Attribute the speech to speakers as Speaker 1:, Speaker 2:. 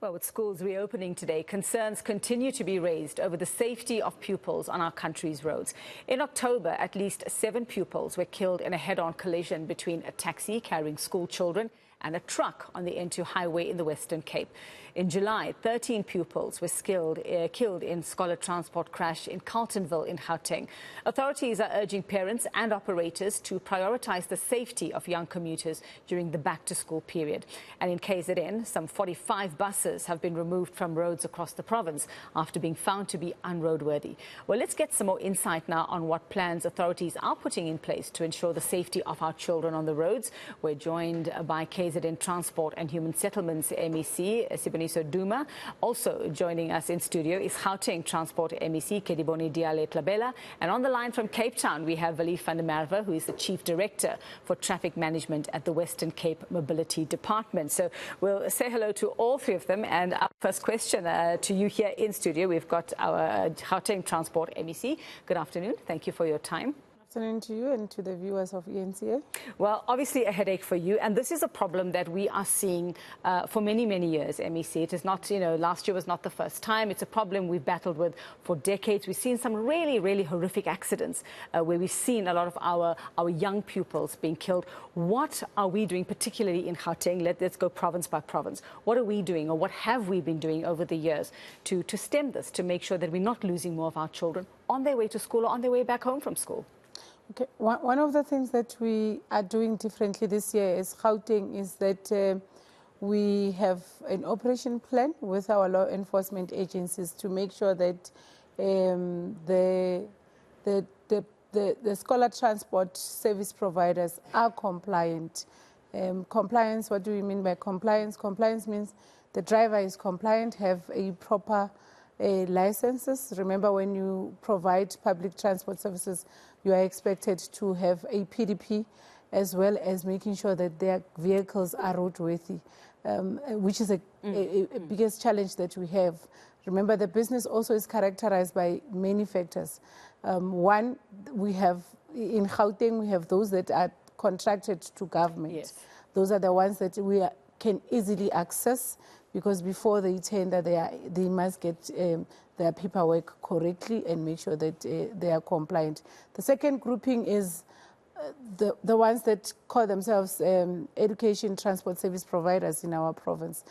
Speaker 1: Well, with schools reopening today, concerns continue to be raised over the safety of pupils on our country's roads. In October, at least 7 pupils were killed in a head-on collision between a taxi carrying school children and a truck on the N2 highway in the Western Cape. In July, 13 pupils were killed in scholar transport crash in Carltonville in Gauteng. Authorities are urging parents and operators to prioritize the safety of young commuters during the back-to-school period. And in KZN, some 45 buses have been removed from roads across the province after being found to be unroadworthy. Well, let's get some more insight now on what plans authorities are putting in place to ensure the safety of our children on the roads. We're joined by KZN Transport and Human Settlements MEC, Siboniso Duma. Also joining us in studio is Gauteng Transport MEC, Kedibone, Diale, Tlabela. And on the line from Cape Town, we have Vali van der Merwe, who is the Chief Director for Traffic Management at the Western Cape Mobility Department. So we'll say hello to all three of them. And our first question to you here in studio, we've got our Gauteng Transport MEC. Good afternoon. Thank you for your time.
Speaker 2: Good afternoon to you and to the viewers of eNCA.
Speaker 1: Well, obviously a headache for you, and this is a problem that we are seeing for many, many years, MEC. It is not, last year was not the first time. It's a problem we've battled with for decades. We've seen some really, really horrific accidents where we've seen a lot of our young pupils being killed. What are we doing, particularly in Gauteng? Let's go province by province. What are we doing, or what have we been doing over the years to stem this, to make sure that we're not losing more of our children on their way to school or on their way back home from school?
Speaker 2: Okay. One of the things that we are doing differently this year as Gauteng is that we have an operation plan with our law enforcement agencies to make sure that the scholar transport service providers are compliant. Compliance, what do we mean by compliance? Compliance means the driver is compliant, have a proper licenses. Remember, when you provide public transport services, you are expected to have a PDP, as well as making sure that their vehicles are roadworthy, which is a biggest challenge that we have. Remember, the business also is characterized by many factors. One, we have in Gauteng, we have those that are contracted to government.
Speaker 1: Yes.
Speaker 2: Those are the ones that we can easily access, because before they tender, they must get their paperwork correctly and make sure that they are compliant. The second grouping is the ones that call themselves education transport service providers in our province.